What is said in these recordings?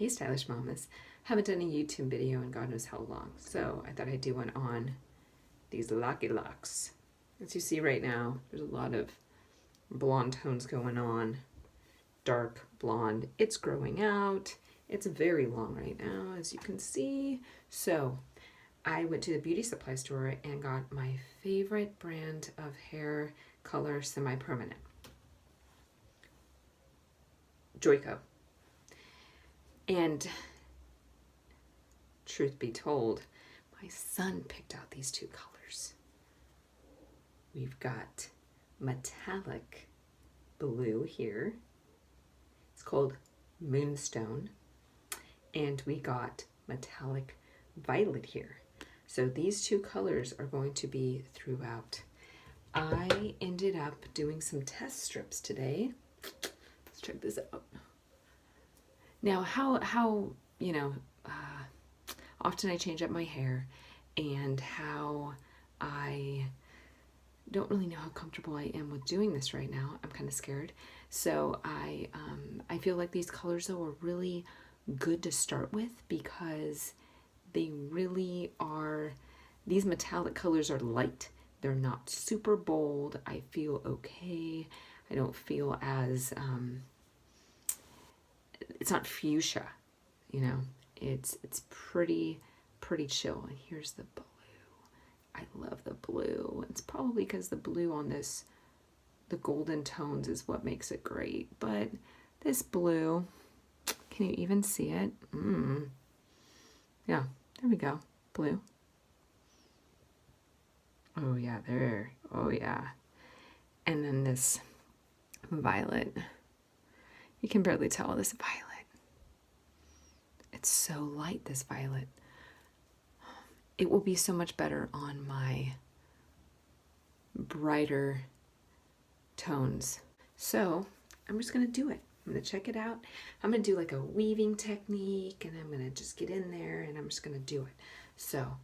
Hey Stylish Mamas. Haven't done a YouTube video in God knows how long, so I thought I'd do one on these Locky Locks. As you see right now, there's a lot of blonde tones going on. Dark blonde. It's growing out. It's very long right now, as you can see. So I went to the beauty supply store and got my favorite brand of hair color semi-permanent. Joico. And truth be told, my son picked out these two colors. We've got metallic blue here. It's called Moonstone. And we got metallic violet here. So these two colors are going to be throughout. I ended up doing some test strips today. Let's check this out. Now, how you know, often I change up my hair, and how I don't really know how comfortable I am with doing this right now. I'm kind of scared. So I feel like these colors though are really good to start with because they really are, these metallic colors are light. They're not super bold. I feel okay. I don't feel as, it's not fuchsia, you know, it's pretty chill. And here's the blue. I love the blue. It's probably because the blue on this, the golden tones is what makes it great. But this blue, can you even see it? Yeah, there we go. Blue. Oh yeah, there. Oh yeah. And then this violet. You can barely tell this violet. It's so light, this violet. It will be so much better on my brighter tones. So I'm just gonna do it. I'm gonna check it out. I'm gonna do like a weaving technique, and I'm gonna just get in there and I'm just gonna do it. So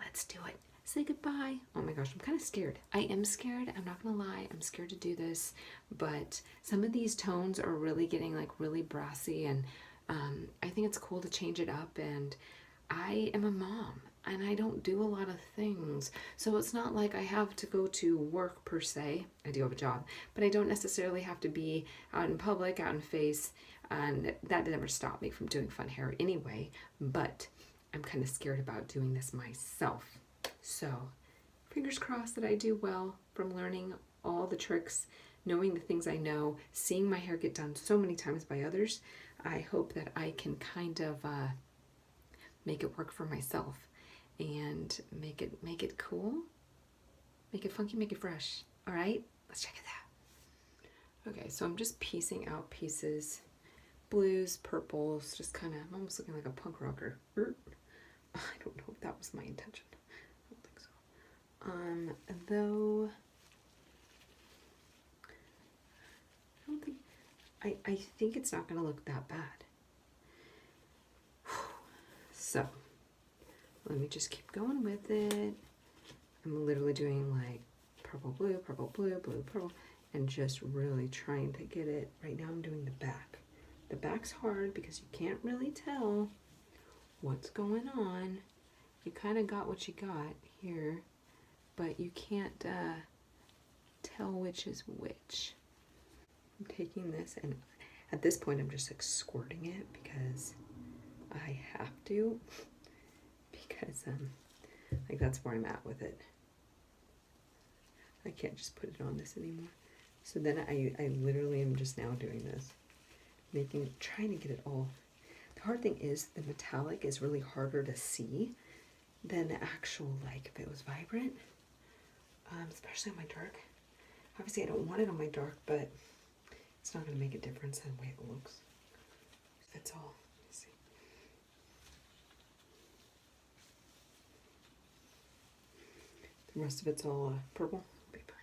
let's do it. Say goodbye. Oh my gosh, I'm kind of scared. I am scared. I'm not gonna lie. I'm scared to do this, but some of these tones are really getting like really brassy, and I think it's cool to change it up. And I am a mom and I don't do a lot of things. So it's not like I have to go to work per se. I do have a job, but I don't necessarily have to be out in public, out in face. And that never stopped me from doing fun hair anyway, but I'm kind of scared about doing this myself. So fingers crossed that I do well from learning all the tricks, knowing the things I know, seeing my hair get done so many times by others. I hope that I can kind of make it work for myself and make it cool, make it funky, make it fresh. All right, let's check it out. Okay, so I'm just piecing out pieces, blues, purples, just kind of, I'm almost looking like a punk rocker. I don't know if that was my intention. I don't think so. Though, I don't think, I think it's not gonna look that bad. So, let me just keep going with it. I'm literally doing like purple, blue, blue, purple, and just really trying to get it. Right now I'm doing the back. The back's hard because you can't really tell what's going on. You kind of got what you got here, but you can't tell which is which. I'm taking this, and at this point I'm just like squirting it because I have to, because like that's where I'm at with it. I can't just put it on this anymore. So then I literally am just now doing this, trying to get it all. The hard thing is the metallic is really harder to see than the actual, like if it was vibrant, especially on my dark. Obviously I don't want it on my dark, but it's not gonna make a difference in the way it looks. Fits all. Let's see. The rest of it's all purple. Be fine.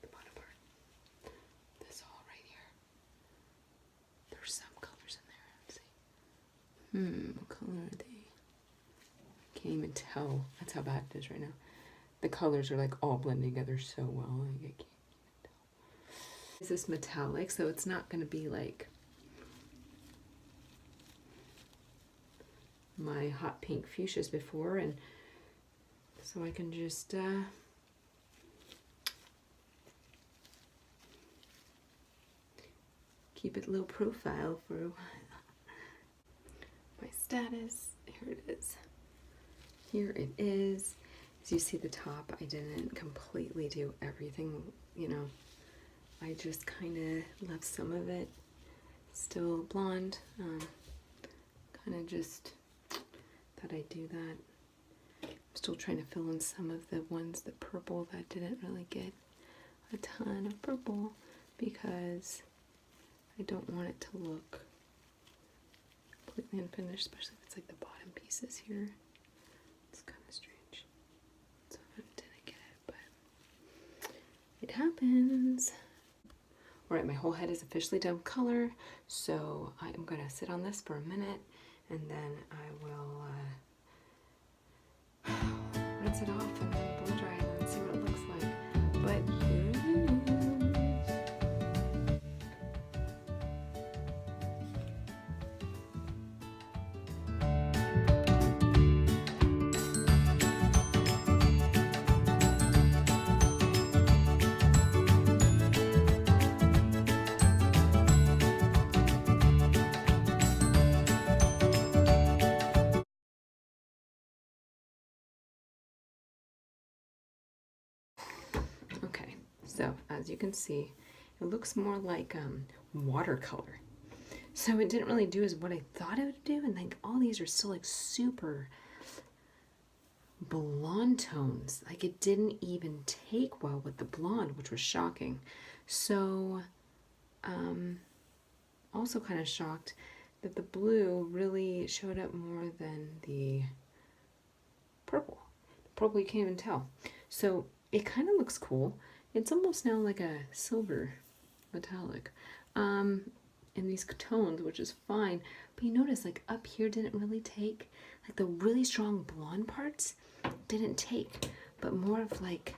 The bottom part. This all right here. There's some colors in there. Let's see. What color are they? Can't even tell. That's how bad it is right now. The colors are like all blending together so well. I can't even tell. Is this metallic? So it's not going to be like my hot pink fuchsias before, and so I can just keep it low profile for a while. My status, here it is. Here it is. As you see the top, I didn't completely do everything, you know. I just kind of left some of it still blonde. Kind of just thought I'd do that. I'm still trying to fill in some of the ones, the purple that didn't really get a ton of purple because I don't want it to look completely unfinished, especially if it's like the bottom pieces here. It's kind of strange. So I didn't get it, but it happens. All right, my whole head is officially done with color, so I am gonna sit on this for a minute, and then I will rinse it off and then blow dry it and see what it looks like. But here it is. Okay, so as you can see, it looks more like watercolor. So it didn't really do as what I thought it would do, and like all these are still like super blonde tones. Like it didn't even take well with the blonde, which was shocking. So also kind of shocked that the blue really showed up more than the purple. Purple you can't even tell. So it kind of looks cool. It's almost now like a silver metallic in these tones, which is fine. But you notice like up here didn't really take, like the really strong blonde parts didn't take, but more of like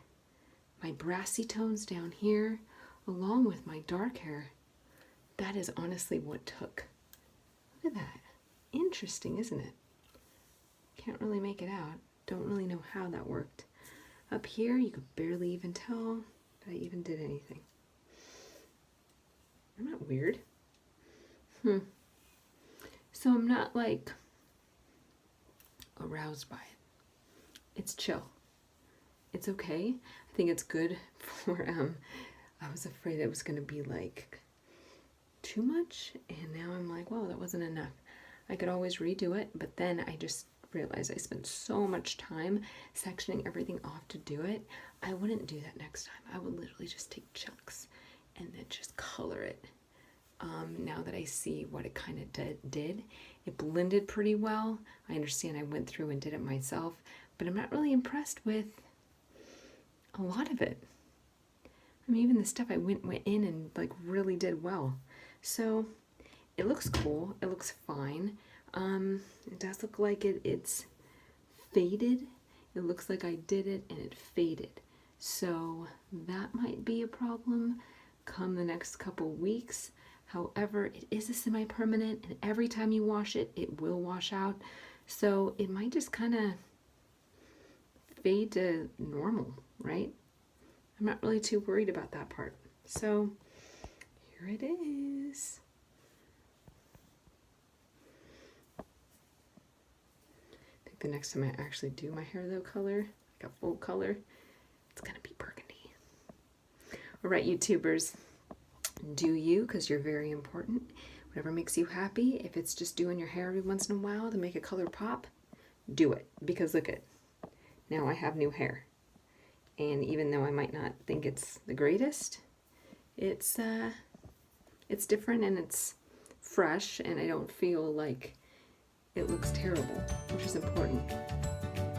my brassy tones down here along with my dark hair. That is honestly what took. Look at that. Interesting, isn't it? Can't really make it out. Don't really know how that worked. Up here, you could barely even tell that I even did anything. Isn't that weird? So I'm not like aroused by it. It's chill. It's okay. I think it's good for, I was afraid it was going to be like too much, and now I'm like, whoa, that wasn't enough. I could always redo it, but then I just realized I spent so much time sectioning everything off to do it. I wouldn't do that next time. I would literally just take chunks and then just color it. Now that I see what it kind of did, it blended pretty well. I understand I went through and did it myself, but I'm not really impressed with a lot of it. I mean, even the stuff I went in and like really did well. So it looks cool. It looks fine. It does look like it's faded. It looks like I did it and it faded. So that might be a problem come the next couple weeks. However, it is a semi-permanent, and every time you wash it, it will wash out. So it might just kind of fade to normal, right? I'm not really too worried about that part. So here it is. I think the next time I actually do my hair though color, like a full color, it's gonna be burgundy. All right, YouTubers, do you, because you're very important. Whatever makes you happy. If it's just doing your hair every once in a while to make a color pop, do it. Because look at, now I have new hair. And even though I might not think it's the greatest, it's different and it's fresh, and I don't feel like it looks terrible, which is important.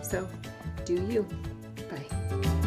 So, do you. Bye.